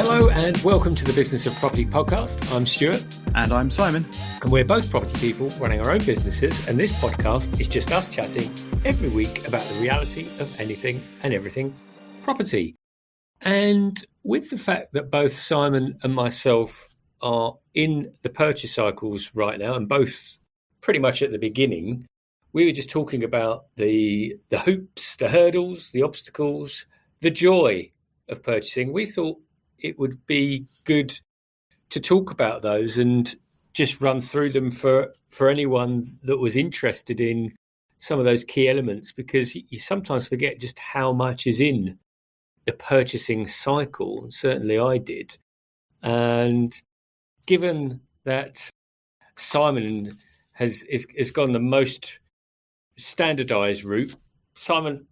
Hello and welcome to the Business of Property podcast. I'm Stuart. And I'm Simon. And we're both property people running our own businesses, and this podcast is just us chatting every week about the reality of anything and everything property. And with the fact that both Simon and myself are in the purchase cycles right now, and both pretty much at the beginning, we were just talking about the hoops, the hurdles, the obstacles, the joy of purchasing. We thought it would be good to talk about those and just run through them for anyone that was interested in some of those key elements, because you sometimes forget just how much is in the purchasing cycle. Certainly I did. And given that Simon has gone the most standardized route, Simon,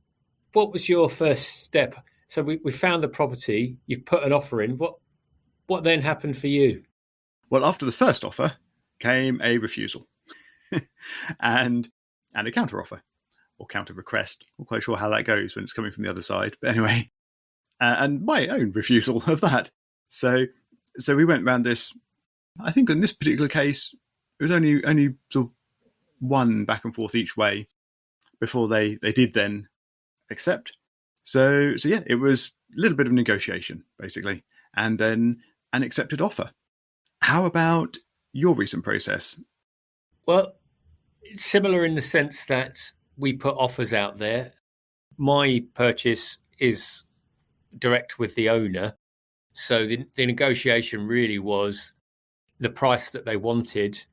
what was your first step? So we found the property, you've put an offer in. What then happened for you? Well, after the first offer came a refusal and a counter offer or counter request. I'm not quite sure how that goes when it's coming from the other side. But anyway, and my own refusal of that. So we went around this. I think in this particular case, it was only sort of one back and forth each way before they did then accept. So yeah, it was a little bit of negotiation, basically, and then an accepted offer. How about your recent process? Well, it's similar in the sense that we put offers out there. My purchase is direct with the owner. So the negotiation really was the price that they wanted,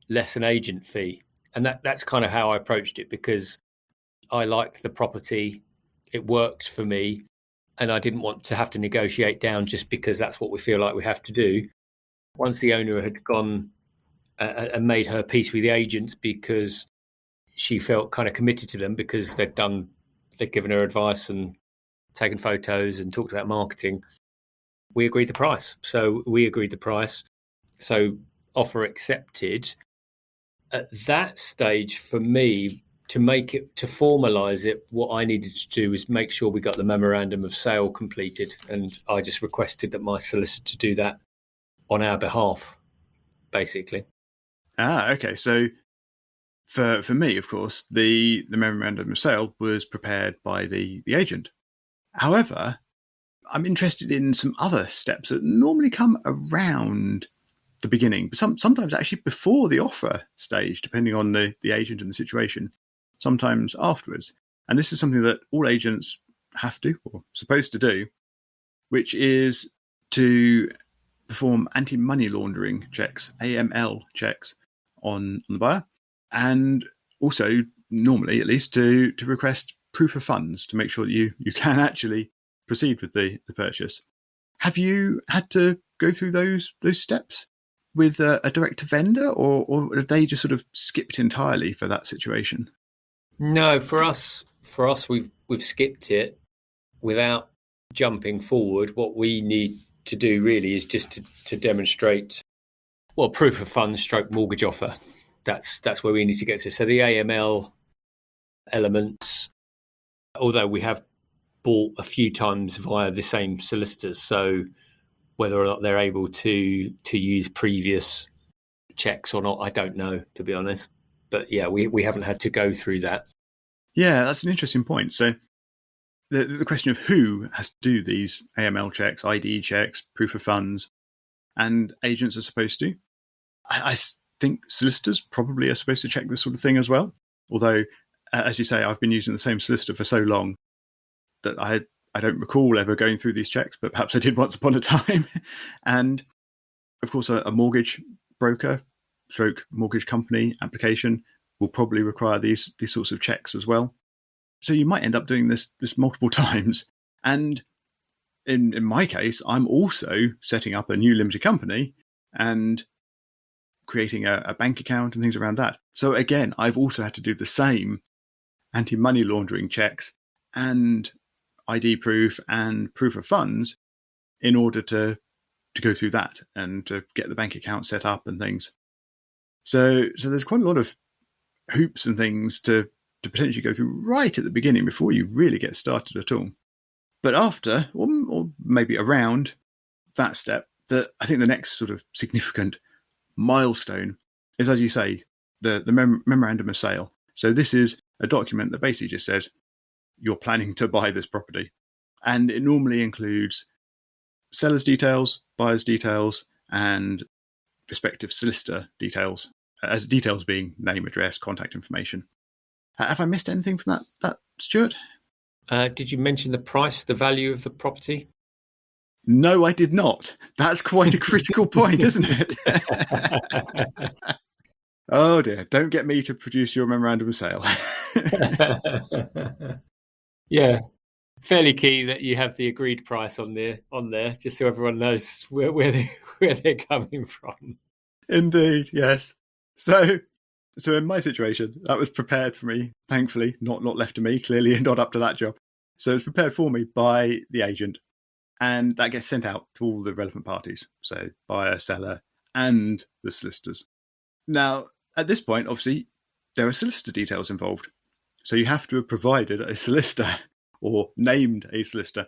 less an agent fee. And that's kind of how I approached it, because I liked the property. It worked for me, and I didn't want to have to negotiate down just because that's what we feel like we have to do. Once the owner had gone and made her peace with the agents, because she felt kind of committed to them, because they'd given her advice and taken photos and talked about marketing, we agreed the price. So offer accepted. At that stage, for me, to formalise it, what I needed to do was make sure we got the memorandum of sale completed, and I just requested that my solicitor do that on our behalf, basically. Okay. So for me, of course, the memorandum of sale was prepared by the agent. However, I'm interested in some other steps that normally come around the beginning, but sometimes actually before the offer stage, depending on the agent and the situation, sometimes afterwards. And this is something that all agents have to, or supposed to do, which is to perform anti-money laundering checks, AML checks on the buyer, and also normally at least to request proof of funds to make sure that you can actually proceed with the purchase. Have you had to go through those steps with a direct to vendor, or have they just sort of skipped entirely for that situation? No, for us, we've skipped it without jumping forward. What we need to do really is just to demonstrate, well, proof of funds / mortgage offer. That's where we need to get to. So the AML elements, although we have bought a few times via the same solicitors, so whether or not they're able to use previous checks or not, I don't know, to be honest. But yeah, we haven't had to go through that. Yeah, that's an interesting point. So the question of who has to do these AML checks, ID checks, proof of funds, and agents are supposed to. I think solicitors probably are supposed to check this sort of thing as well. Although, as you say, I've been using the same solicitor for so long that I don't recall ever going through these checks, but perhaps I did once upon a time. And of course, a mortgage broker / mortgage company application will probably require these sorts of checks as well. So you might end up doing this multiple times. And in my case, I'm also setting up a new limited company and creating a bank account and things around that. So again, I've also had to do the same anti-money laundering checks and ID proof and proof of funds in order to go through that and to get the bank account set up and things. So there's quite a lot of hoops and things to potentially go through right at the beginning before you really get started at all. But after, or maybe around that step, I think the next sort of significant milestone is, as you say, the memorandum of sale. So this is a document that basically just says you're planning to buy this property. And it normally includes seller's details, buyer's details, and respective solicitor details, as details being name, address, contact information. Have I missed anything from that Stuart? Did you mention the price, the value of the property? No, I did not. That's quite a critical point, isn't it? Oh dear, don't get me to produce your memorandum of sale. Yeah, fairly key that you have the agreed price on there, just so everyone knows where they're coming from. Indeed, yes. So in my situation, that was prepared for me, thankfully, not left to me, clearly not up to that job. So it was prepared for me by the agent, and that gets sent out to all the relevant parties, so buyer, seller, and the solicitors. Now, at this point, obviously, there are solicitor details involved. So you have to have provided a solicitor or named a solicitor,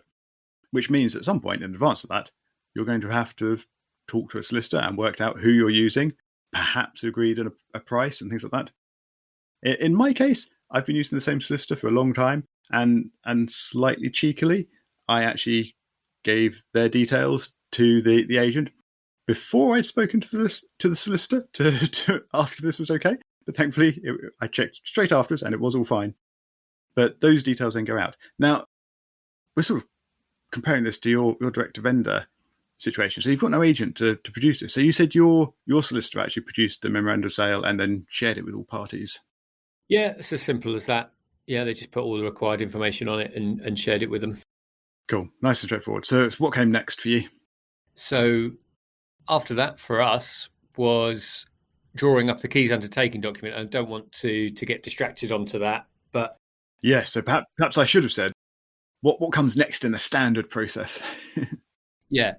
which means at some point in advance of that, you're going to have talked to a solicitor and worked out who you're using, perhaps agreed on a price and things like that. In my case, I've been using the same solicitor for a long time, and slightly cheekily, I actually gave their details to the agent before I'd spoken to the solicitor to ask if this was okay. But thankfully, I checked straight afterwards and it was all fine. But those details then go out. Now, we're sort of comparing this to your direct-to-vendor situation. So you've got no agent to produce this. So you said your solicitor actually produced the memorandum of sale and then shared it with all parties. Yeah, it's as simple as that. Yeah, they just put all the required information on it and shared it with them. Cool. Nice and straightforward. So what came next for you? So after that, for us, was drawing up the keys undertaking document. I don't want to get distracted onto that, but yes. So perhaps I should have said what comes next in a standard process. Yeah.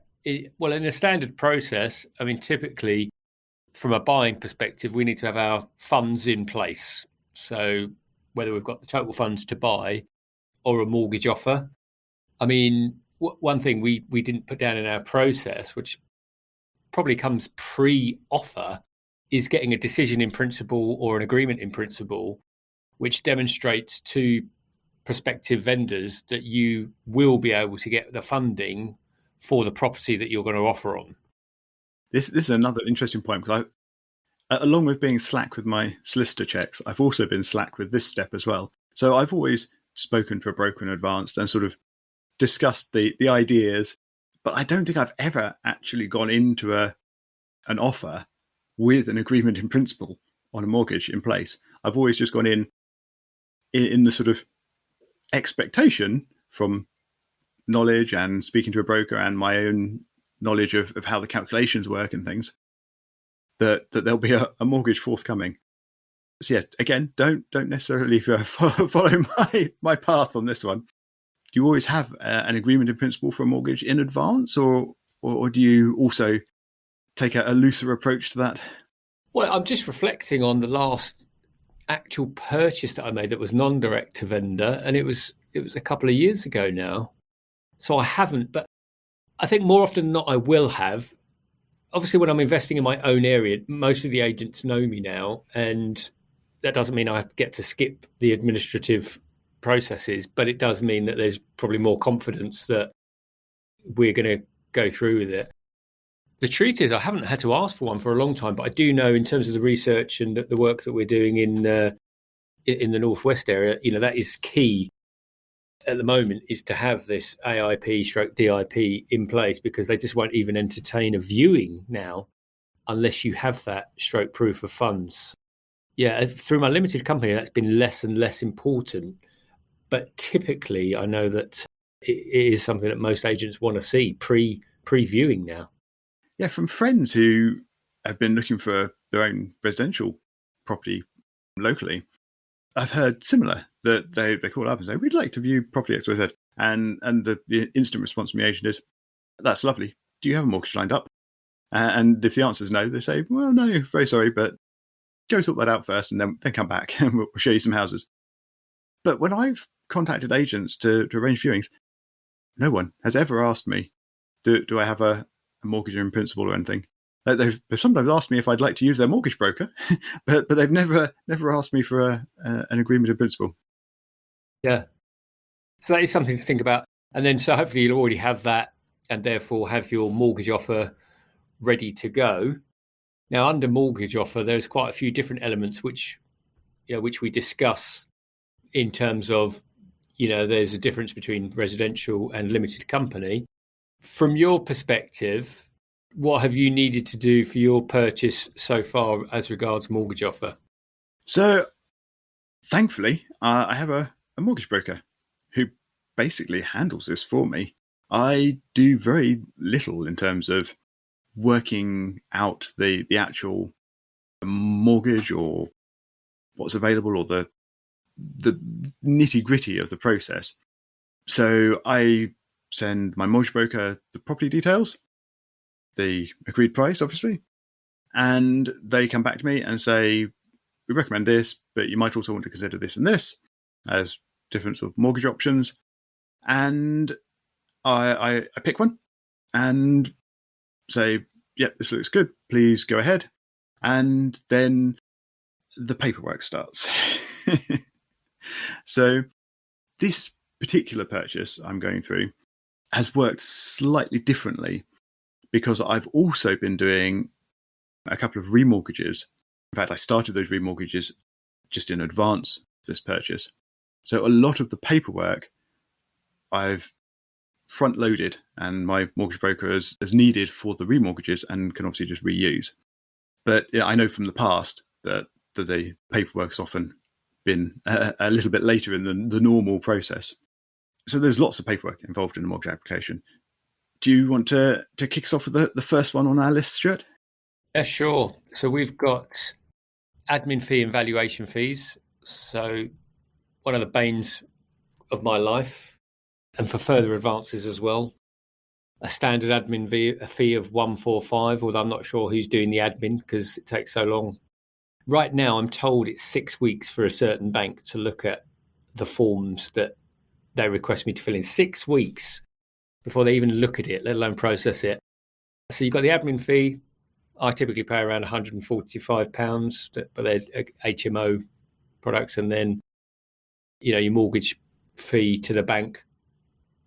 Well, in a standard process, I mean, typically, from a buying perspective, we need to have our funds in place. So whether we've got the total funds to buy or a mortgage offer. I mean, one thing we didn't put down in our process, which probably comes pre-offer, is getting a decision in principle or an agreement in principle, which demonstrates to prospective vendors that you will be able to get the funding for the property that you're going to offer on. This is another interesting point, because along with being slack with my solicitor checks, I've also been slack with this step as well. So I've always spoken to a broker in advance and sort of discussed the ideas, but I don't think I've ever actually gone into an offer with an agreement in principle on a mortgage in place. I've always just gone in the sort of expectation from knowledge and speaking to a broker and my own knowledge of how the calculations work and things, that there'll be a mortgage forthcoming. So yeah, again, don't necessarily follow my path on this one. Do you always have an agreement in principle for a mortgage in advance, or do you also take a looser approach to that? Well, I'm just reflecting on the last actual purchase that I made that was non-direct to vendor, and it was a couple of years ago now. So I haven't, but I think more often than not I will have. Obviously, when I'm investing in my own area, most of the agents know me now, and that doesn't mean I get to skip the administrative processes, but it does mean that there's probably more confidence that we're going to go through with it. The truth is, I haven't had to ask for one for a long time, but I do know in terms of the research and the work that we're doing in the Northwest area, that is key at the moment, is to have this AIP/DIP in place, because they just won't even entertain a viewing now unless you have that / proof of funds. Yeah, through my limited company, that's been less and less important. But typically, I know that it is something that most agents want to see pre-viewing now. Yeah, from friends who have been looking for their own residential property locally, I've heard similar, that they call up and say, we'd like to view property X, Y, Z. And the instant response from the agent is, that's lovely. Do you have a mortgage lined up? And if the answer is no, they say, well, no, very sorry, but go sort that out first and then come back and we'll show you some houses. But when I've contacted agents to arrange viewings, no one has ever asked me, do I have a mortgage in principle or anything. They've sometimes asked me if I'd like to use their mortgage broker, but they've never asked me for an agreement in principle. Yeah. So that is something to think about. And then, so hopefully you'll already have that and therefore have your mortgage offer ready to go. Now, under mortgage offer, there's quite a few different elements which we discuss in terms of, there's a difference between residential and limited company. From your perspective, what have you needed to do for your purchase so far as regards mortgage offer? So, thankfully, I have a mortgage broker who basically handles this for me. I do very little in terms of working out the actual mortgage or what's available or the nitty-gritty of the process. So I send my mortgage broker the property details, the agreed price, obviously, and they come back to me and say, we recommend this, but you might also want to consider this and this as different sort of mortgage options. And I pick one and say, yep, this looks good, please go ahead. And then the paperwork starts. So this particular purchase I'm going through has worked slightly differently because I've also been doing a couple of remortgages. In fact, I started those remortgages just in advance of this purchase. So a lot of the paperwork I've front loaded and my mortgage broker has needed for the remortgages and can obviously just reuse. But I know from the past that the paperwork has often been a little bit later in the normal process. So there's lots of paperwork involved in a mortgage application. Do you want to kick us off with the first one on our list, Stuart? Yeah, sure. So we've got admin fee and valuation fees. So one of the banes of my life, and for further advances as well. A standard admin fee of 145, although I'm not sure who's doing the admin because it takes so long. Right now, I'm told it's 6 weeks for a certain bank to look at the forms that they request me to fill in. 6 weeks before they even look at it, let alone process it. So you've got the admin fee. I typically pay around £145, but they're HMO products. And then, your mortgage fee to the bank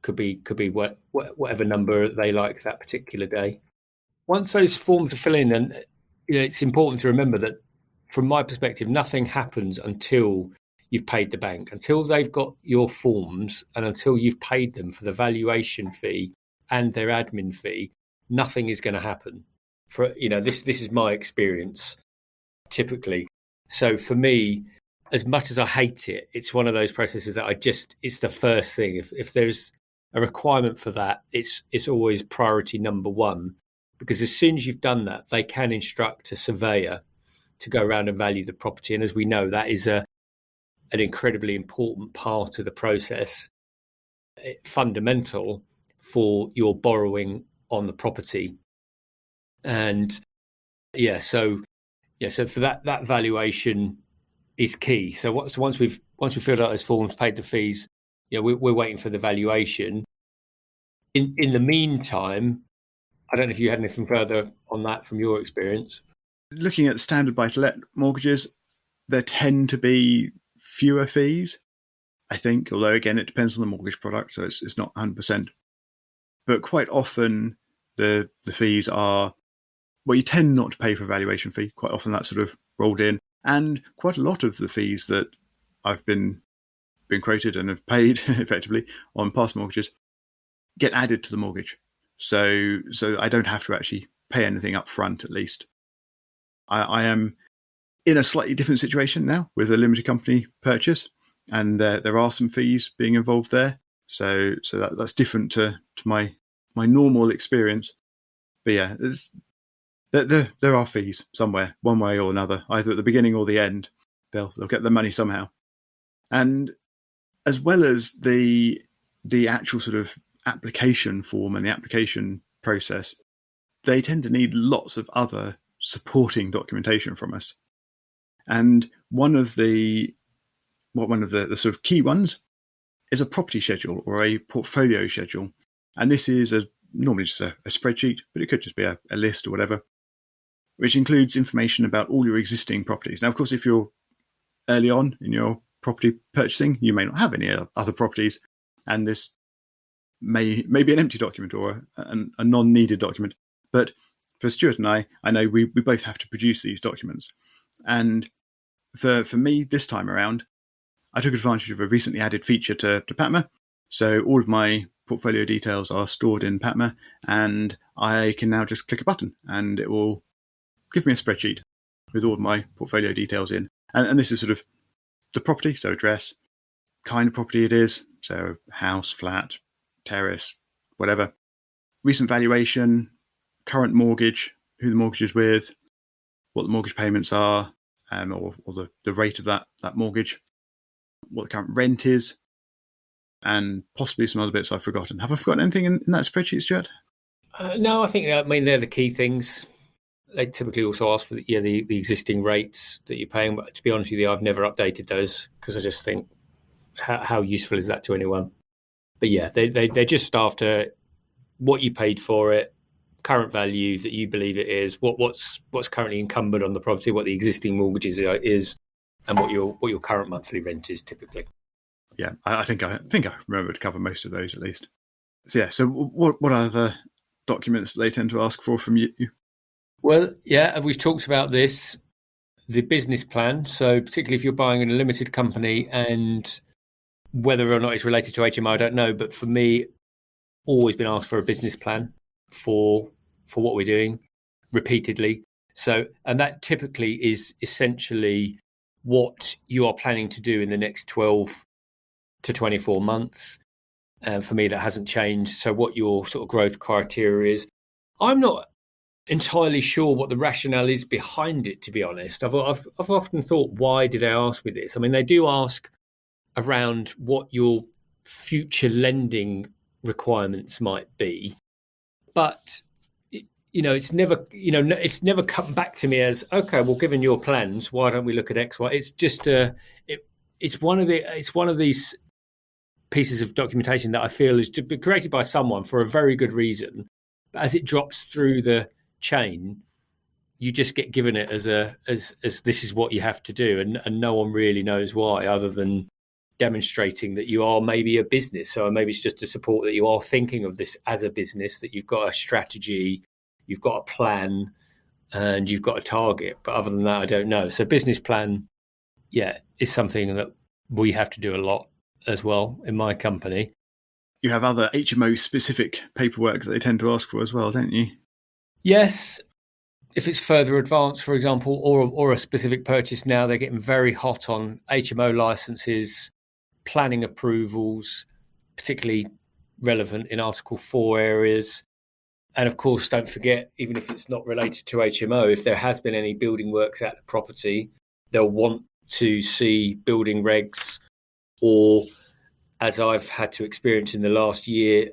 could be whatever number they like that particular day. Once those forms are filled in, and it's important to remember that from my perspective, nothing happens until you've paid the bank, until they've got your forms and until you've paid them for the valuation fee and their admin fee. Nothing is going to happen. This is my experience typically. So for me, as much as I hate it, it's one of those processes that it's the first thing. If there's a requirement for that, it's always priority number one, because as soon as you've done that, they can instruct a surveyor to go around and value the property. And as we know, that is an incredibly important part of the process, fundamental for your borrowing on the property. And so for that valuation is key. So once we've filled out those forms, paid the fees, we're waiting for the valuation. In the meantime, I don't know if you had anything further on that from your experience. Looking at standard buy-to-let mortgages, there tend to be fewer fees, I think, although again, it depends on the mortgage product, so it's not 100%. But quite often the fees are, well, you tend not to pay for a valuation fee. Quite often that's sort of rolled in. And quite a lot of the fees that I've been quoted and have paid effectively on past mortgages get added to the mortgage. So I don't have to actually pay anything up front, at least. I am in a slightly different situation now with a limited company purchase, and there are some fees being involved there. So that's different to my normal experience. But yeah, there are fees somewhere, one way or another, either at the beginning or the end. They'll get the money somehow. And as well as the actual sort of application form and the application process, they tend to need lots of other supporting documentation from us. And one of the sort of key ones is a property schedule or a portfolio schedule. And this is, as normally just a spreadsheet, but it could just be a list or whatever, which includes information about all your existing properties. Now, of course, if you're early on in your property purchasing, you may not have any other properties, and this may be an empty document or a non-needed document. But for Stuart and I know we both have to produce these documents. And for me, this time around, I took advantage of a recently added feature to PATMA. So all of my portfolio details are stored in PATMA, and I can now just click a button and it will give me a spreadsheet with all of my portfolio details in. And this is sort of the property, so address, kind of property it is, so house, flat, terrace, whatever, recent valuation, current mortgage, who the mortgage is with, what the mortgage payments are, or the rate of that mortgage, what the current rent is, and possibly some other bits I've forgotten. Have I forgotten anything in that spreadsheet, Stuart? No, I think they're the key things. They typically also ask for the existing rates that you're paying, but to be honest with you, I've never updated those because I just think how useful is that to anyone? But yeah, they're just after what you paid for it, current value that you believe it is, what's currently incumbent on the property, what the existing mortgage is, and what your current monthly rent is typically. Yeah, I think I remember to cover most of those at least. So yeah, so what are the documents they tend to ask for from you? Well, yeah, we've talked about this, the business plan. So particularly if you're buying in a limited company, and whether or not it's related to HMO, I don't know. But for me, always been asked for a business plan for what we're doing repeatedly. So, and that typically is essentially what you are planning to do in the next 12 to 24 months. And for me, that hasn't changed. So what your sort of growth criteria is, I'm not entirely sure what the rationale is behind it, to be honest. I've often thought, why do they ask me this? I mean, they do ask around what your future lending requirements might be, but it's never come back to me as, okay, well, given your plans, why don't we look at X, Y? It's just it's one of these pieces of documentation that I feel is to be created by someone for a very good reason, but as it drops through the chain, you just get given it as this is what you have to do, and no one really knows why, other than demonstrating that you are maybe a business. So maybe it's just to support that you are thinking of this as a business, that you've got a strategy, you've got a plan, and you've got a target. But other than that, I don't know. So business plan, yeah, is something that we have to do a lot as well in my company. You have other HMO specific paperwork that they tend to ask for as well, don't you? Yes. If it's further advanced, for example, or a specific purchase now, they're getting very hot on HMO licenses, planning approvals, particularly relevant in Article 4 areas. And of course, don't forget, even if it's not related to HMO, if there has been any building works at the property, they'll want to see building regs, or, as I've had to experience in the last year,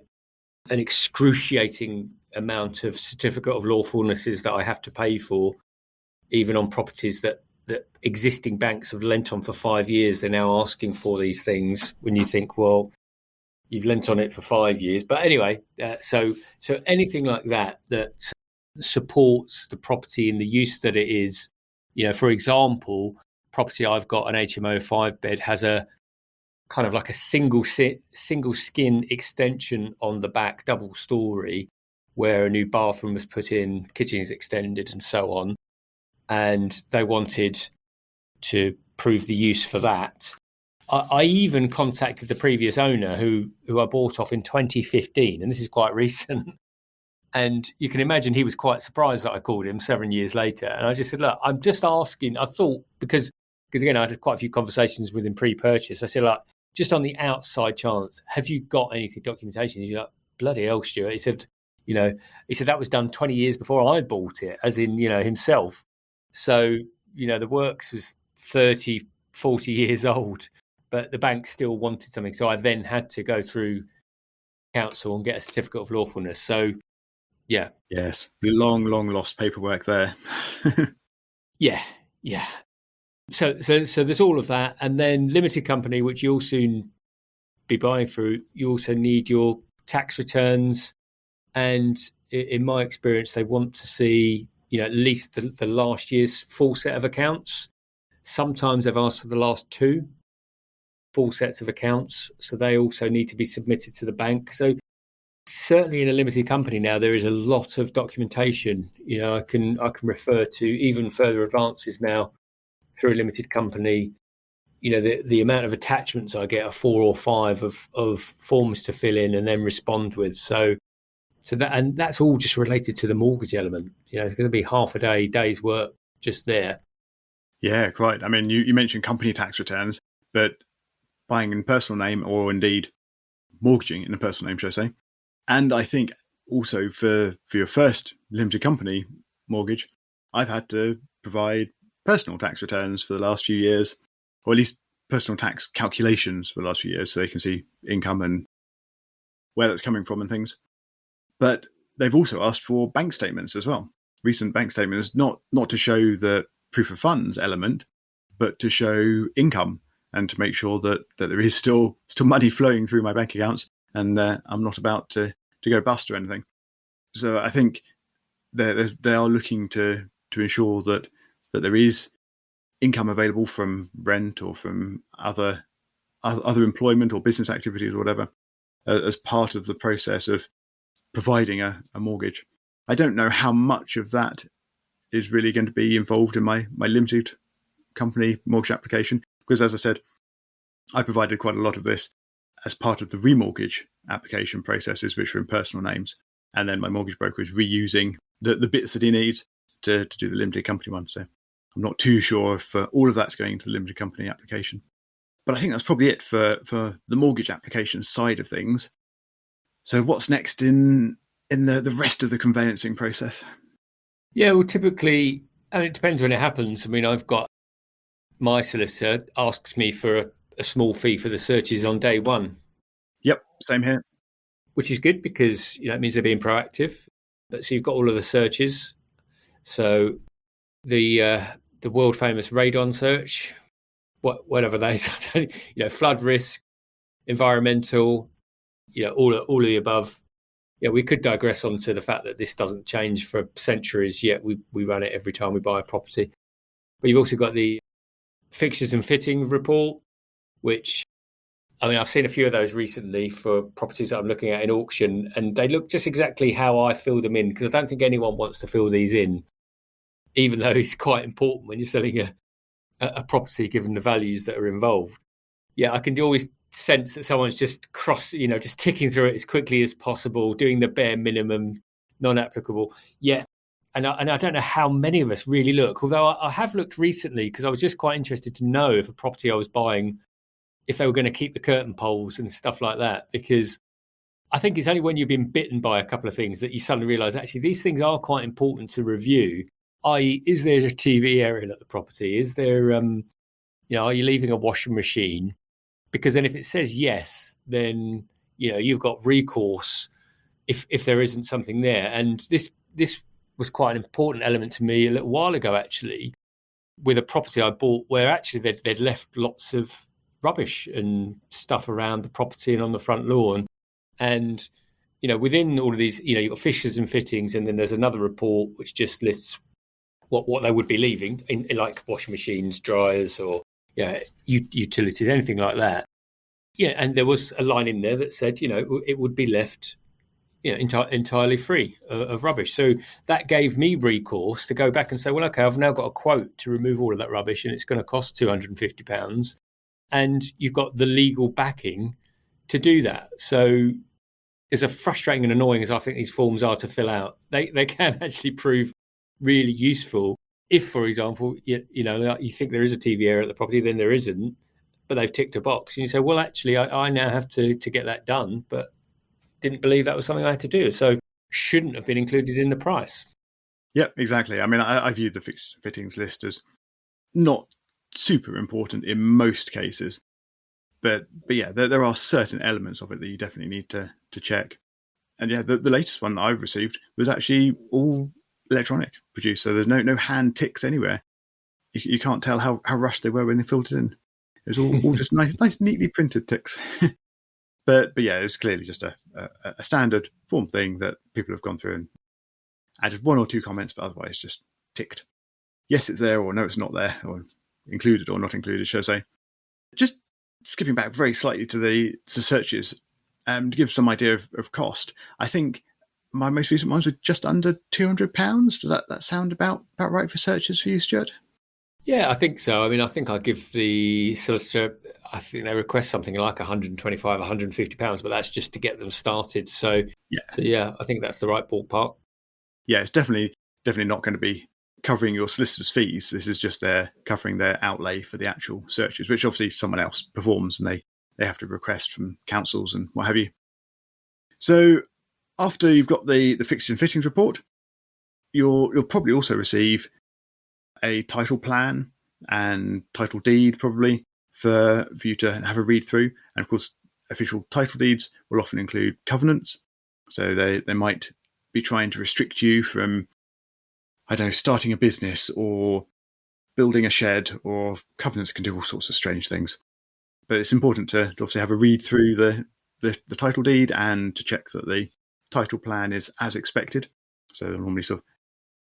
an excruciating amount of certificate of lawfulnesses that I have to pay for, even on properties that existing banks have lent on for 5 years. They're now asking for these things when you think, well, you've lent on it for 5 years. But anyway, so anything like that supports the property in the use that it is. For example, property I've got, an HMO 5-bed, has a kind of like a single skin extension on the back, double story, where a new bathroom was put in, kitchen is extended, and so on. And they wanted to prove the use for that. I even contacted the previous owner who I bought off in 2015, and this is quite recent. And you can imagine he was quite surprised that I called him 7 years later. And I just said, look, I'm just asking. I thought, because again, I had quite a few conversations with him pre-purchase. I said, like, just on the outside chance, have you got anything documentation? He's like, bloody hell, Stuart. He said that was done 20 years before I bought it, as in, himself. So, the works was 30, 40 years old, but the bank still wanted something. So I then had to go through council and get a certificate of lawfulness. So, yeah. Yes. Long lost paperwork there. Yeah. So there's all of that. And then limited company, which you'll soon be buying through, you also need your tax returns, And in my experience, they want to see, at least the last year's full set of accounts. Sometimes they've asked for the last 2 full sets of accounts, so they also need to be submitted to the bank. So certainly in a limited company now, there is a lot of documentation. I can refer to even further advances now through a limited company. The amount of attachments I get are 4 or 5 of forms to fill in and then respond with. So that's all just related to the mortgage element. It's going to be half a day's work just there. Yeah, quite. I mean, you mentioned company tax returns, but buying in personal name, or indeed mortgaging in a personal name, should I say. And I think also for your first limited company mortgage, I've had to provide personal tax returns for the last few years, or at least personal tax calculations for the last few years, so they can see income and where that's coming from and things. But they've also asked for bank statements as well. Recent bank statements, not to show the proof of funds element, but to show income and to make sure that there is still money flowing through my bank accounts and I'm not about to go bust or anything. So I think they are looking to ensure that there is income available from rent or from other employment or business activities or whatever as part of the process of providing a mortgage. I don't know how much of that is really going to be involved in my limited company mortgage application, because as I said, I provided quite a lot of this as part of the remortgage application processes, which were in personal names. And then my mortgage broker is reusing the bits that he needs to do the limited company one. So I'm not too sure if all of that's going to the limited company application. But I think that's probably it for the mortgage application side of things. So what's next in the rest of the conveyancing process? Yeah, well, typically, and it depends when it happens. I mean, I've got my solicitor asks me for a small fee for the searches on day one. Yep, same here. Which is good because it means they're being proactive. But so you've got all of the searches. So the world famous radon search, whatever they say, flood risk, environmental, all of the above. Yeah, we could digress onto the fact that this doesn't change for centuries, yet we run it every time we buy a property. But you've also got the fixtures and fittings report, which, I mean, I've seen a few of those recently for properties that I'm looking at in auction, and they look just exactly how I fill them in, because I don't think anyone wants to fill these in, even though it's quite important when you're selling a property, given the values that are involved. Yeah, I can always sense that someone's just just ticking through it as quickly as possible, doing the bare minimum, non-applicable. Yeah, and I don't know how many of us really look, although I have looked recently because I was just quite interested to know if a property I was buying, if they were going to keep the curtain poles and stuff like that, because I think it's only when you've been bitten by a couple of things that you suddenly realise actually these things are quite important to review. I.e., is there a TV area at the property? Is there, are you leaving a washing machine? Because then if it says yes, then, you've got recourse if there isn't something there. And this was quite an important element to me a little while ago, actually, with a property I bought where actually they'd left lots of rubbish and stuff around the property and on the front lawn. And, within all of these, you've got fixtures and fittings, and then there's another report which just lists what they would be leaving in like washing machines, dryers, or utilities, anything like that. Yeah, and there was a line in there that said, it would be left, entirely free of rubbish. So that gave me recourse to go back and say, well, okay, I've now got a quote to remove all of that rubbish, and it's going to cost £250, and you've got the legal backing to do that. So as frustrating and annoying as I think these forms are to fill out, they can actually prove really useful if, for example, you think there is a TV area at the property, then there isn't, but they've ticked a box, and you say, well, actually, I now have to get that done, but didn't believe that was something I had to do, so shouldn't have been included in the price. Yeah, exactly. I mean, I view the fixed fittings list as not super important in most cases, but yeah, there are certain elements of it that you definitely need to check. And yeah, the latest one I've received was actually all electronic produced, so there's no hand ticks anywhere. You can't tell how rushed they were when they filled it in. It was all just nice, neatly printed ticks. But yeah, it's clearly just a standard form thing that people have gone through and added one or two comments, but otherwise just ticked yes, it's there, or no, it's not there, or included or not included, shall I say. Just skipping back very slightly to the searches, to give some idea of cost, I think my most recent ones were just under £200. Does that sound about right for searches for you, Stuart? Yeah, I think so. I mean, I think I give the solicitor, I think they request something like £125, £150, but that's just to get them started. So yeah, I think that's the right ballpark. Yeah, it's definitely not going to be covering your solicitor's fees. This is just covering their outlay for the actual searches, which obviously someone else performs, and they have to request from councils and what have you. So after you've got the fixtures and fittings report, you'll probably also receive a title plan and title deed, probably for you to have a read through. And of course, official title deeds will often include covenants, so they might be trying to restrict you from, I don't know, starting a business or building a shed, or covenants can do all sorts of strange things. But it's important to obviously have a read through the title deed and to check that the title plan is as expected. So they'll normally sort of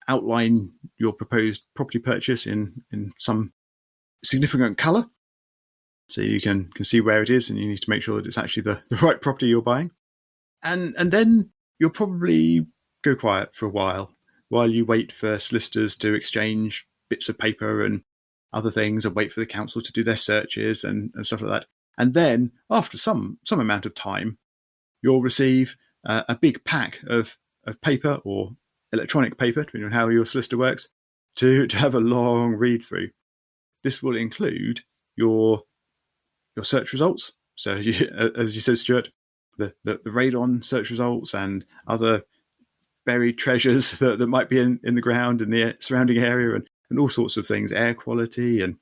outline your proposed property purchase in some significant colour, so you can see where it is, and you need to make sure that it's actually the right property you're buying. And then you'll probably go quiet for a while you wait for solicitors to exchange bits of paper and other things, and wait for the council to do their searches and stuff like that. And then after some amount of time, you'll receive a big pack of paper or electronic paper, depending on how your solicitor works, to have a long read through. This will include your search results. So as you said, Stuart, the radon search results and other buried treasures that might be in the ground and the surrounding area, and all sorts of things, air quality, and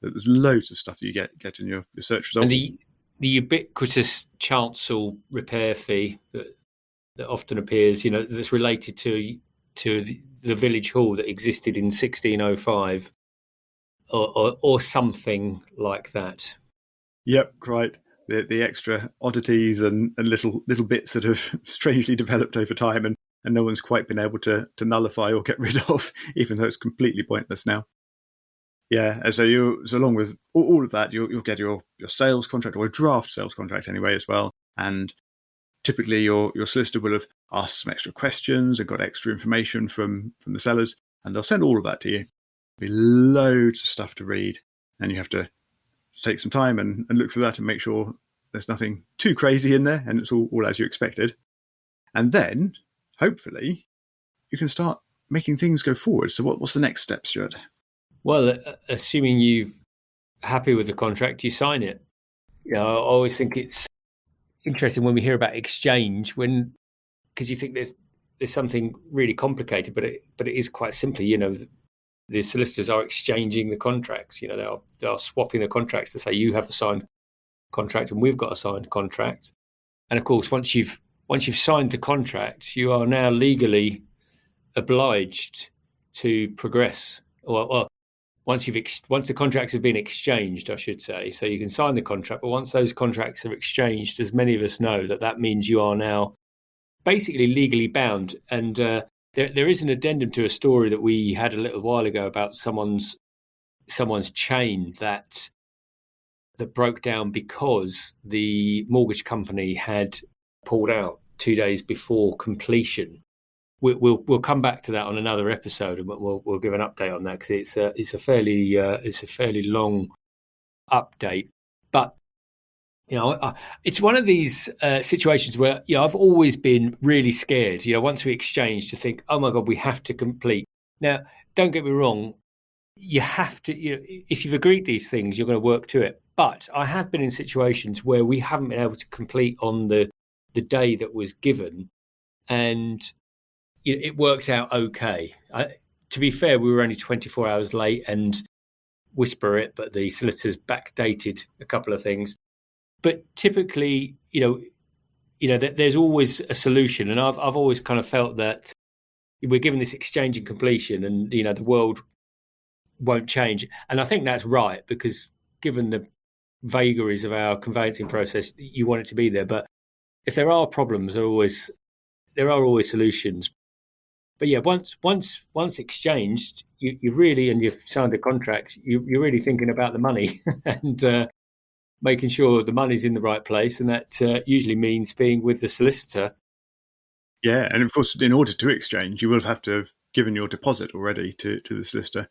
there's loads of stuff that you get in your search results. And the ubiquitous chancel repair fee that often appears, that's related to the village hall that existed in 1605 or something like that. Yep, right. The extra oddities and little bits that have strangely developed over time, and no one's quite been able to nullify or get rid of, even though it's completely pointless now. Yeah, and so along with all of that, you'll get your sales contract, or a draft sales contract anyway, as well. And typically your solicitor will have asked some extra questions and got extra information from the sellers, and they'll send all of that to you. There'll be loads of stuff to read, and you have to take some time and look through that and make sure there's nothing too crazy in there, and it's all as you expected. And then, hopefully, you can start making things go forward. So what's the next step, Stuart? Well, assuming you're happy with the contract, you sign it. I always think it's interesting when we hear about exchange, because you think there's something really complicated, but it is quite simply, the solicitors are exchanging the contracts. They are swapping the contracts to say you have a signed contract and we've got a signed contract. And of course, once you've signed the contract, you are now legally obliged to progress. Well, once the contracts have been exchanged, I should say. So you can sign the contract, but once those contracts are exchanged, as many of us know, that means you are now basically legally bound. And there is an addendum to a story that we had a little while ago about someone's chain that broke down because the mortgage company had pulled out 2 days before completion. We'll come back to that on another episode, and we'll give an update on that, because it's a fairly long update. But it's one of these situations where I've always been really scared. Once we exchange, to think, oh my God, we have to complete. Now, don't get me wrong, you have to. If you've agreed these things, you're going to work to it. But I have been in situations where we haven't been able to complete on the day that was given, and it worked out okay. To be fair, we were only 24 hours late, and whisper it, but the solicitors backdated a couple of things. But typically, there's always a solution, and I've always kind of felt that we're given this exchange and completion, and the world won't change. And I think that's right, because given vagaries of our conveyancing process, you want it to be there. But if there are problems, there are always solutions. But yeah, once exchanged, you really, and you've signed a contract, you're really thinking about the money and making sure the money's in the right place, and that usually means being with the solicitor. Yeah, and of course, in order to exchange, you will have to have given your deposit already to the solicitor,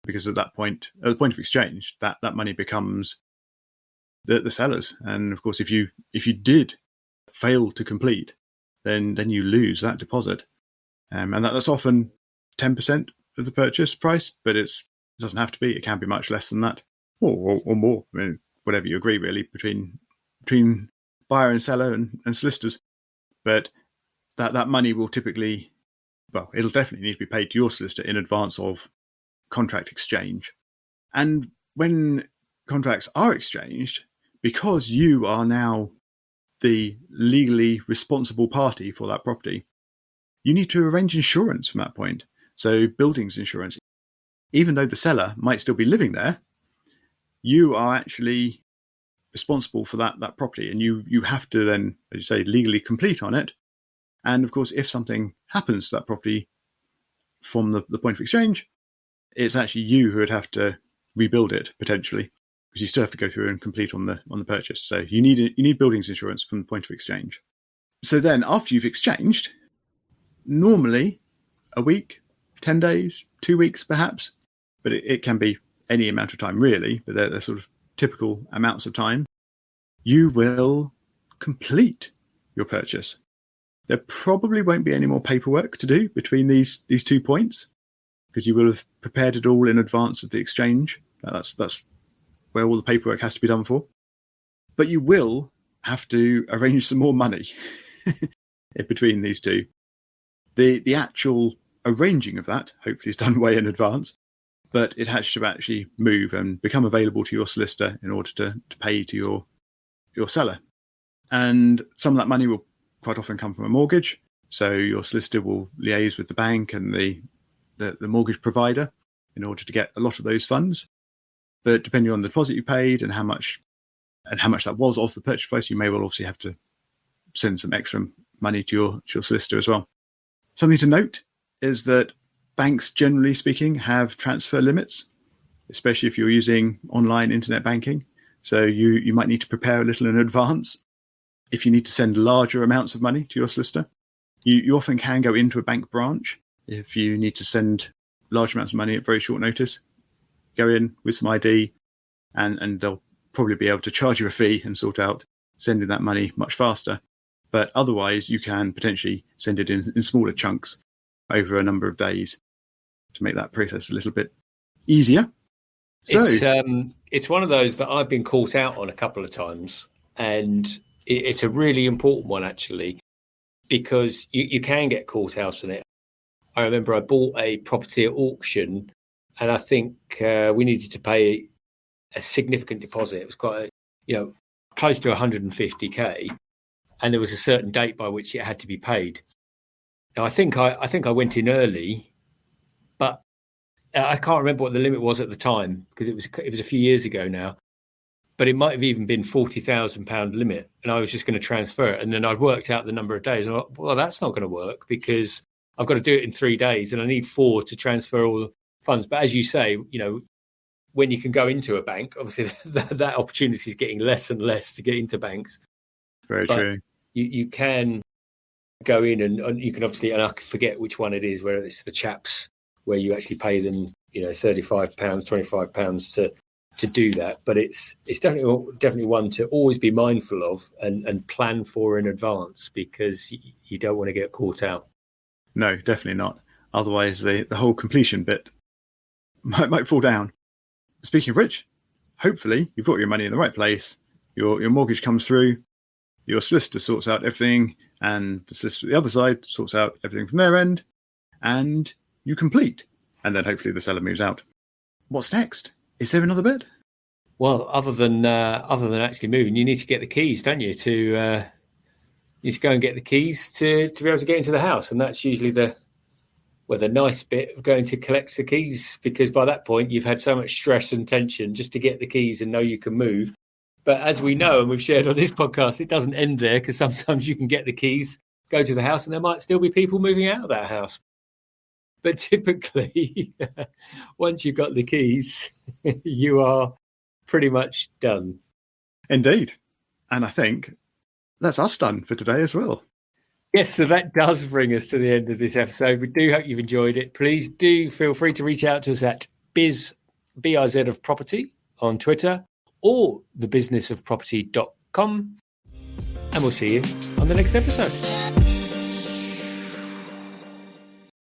because at that point, at the point of exchange, that money becomes the seller's. And of course, if you did fail to complete, then you lose that deposit, and that's often 10% of the purchase price. But it doesn't have to be; it can be much less than that, or more. I mean, whatever you agree, really, between buyer and seller and solicitors. But that money will typically, well, it'll definitely need to be paid to your solicitor in advance of contract exchange. And when contracts are exchanged, because you are now the legally responsible party for that property, you need to arrange insurance from that point. So buildings insurance. Even though the seller might still be living there, you are actually responsible for that property, and you have to then, as you say, legally complete on it. And of course, if something happens to that property from the point of exchange, it's actually you who would have to rebuild it potentially, because you still have to go through and complete on the purchase. So you need buildings insurance from the point of exchange. So then, after you've exchanged, normally a week, 10 days, 2 weeks perhaps, but it can be any amount of time really, but they're sort of typical amounts of time, you will complete your purchase. There probably won't be any more paperwork to do between these 2 points, because you will have prepared it all in advance of the exchange. That's where all the paperwork has to be done for. But you will have to arrange some more money in between these two. The actual arranging of that hopefully is done way in advance, but it has to actually move and become available to your solicitor in order to pay to your seller. And some of that money will quite often come from a mortgage. So your solicitor will liaise with the bank and the mortgage provider in order to get a lot of those funds. But depending on the deposit you paid and how much that was of the purchase price, you may well obviously have to send some extra money to your solicitor as well. Something to note is that banks, generally speaking, have transfer limits, especially if you're using online internet banking. So you might need to prepare a little in advance. If you need to send larger amounts of money to your solicitor, you often can go into a bank branch. If you need to send large amounts of money at very short notice, go in with some ID and they'll probably be able to charge you a fee and sort out sending that money much faster. But otherwise, you can potentially send it in smaller chunks over a number of days to make that process a little bit easier. So it's one of those that I've been caught out on a couple of times, and it's a really important one actually, because you can get caught out on it. I remember I bought a property at auction, and I think we needed to pay a significant deposit. It was quite, close to 150k, and there was a certain date by which it had to be paid. Now I think I went in early, but I can't remember what the limit was at the time, because it was a few years ago now. But it might have even been £40,000 limit, and I was just going to transfer it. And then I'd worked out the number of days. And I thought, well, that's not going to work, because I've got to do it in 3 days, and I need 4 to transfer all the funds. But as you say, when you can go into a bank, obviously that opportunity is getting less and less to get into banks. Very true. You can go in and you can obviously, and I forget which one it is, whether it's the chaps where you actually pay them, £35, £25 to do that. But it's definitely one to always be mindful of and plan for in advance, because you don't want to get caught out. No, definitely not. Otherwise, the whole completion bit might fall down. Speaking of which, hopefully you've got your money in the right place. Your mortgage comes through. Your solicitor sorts out everything, and the solicitor at the other side sorts out everything from their end, and you complete. And then hopefully the seller moves out. What's next? Is there another bit? Well, other than actually moving, you need to get the keys, don't you? You need to go and get the keys to be able to get into the house, and that's usually the nice bit of going to collect the keys, because by that point you've had so much stress and tension just to get the keys and know you can move. But as we know, and we've shared on this podcast, it doesn't end there, because sometimes you can get the keys, go to the house, and there might still be people moving out of that house. But typically, once you've got the keys, you are pretty much done. Indeed. And I think that's us done for today as well. Yes, so that does bring us to the end of this episode. We do hope you've enjoyed it. Please do feel free to reach out to us at BIZ of Property on Twitter or thebusinessofproperty.com. And we'll see you on the next episode.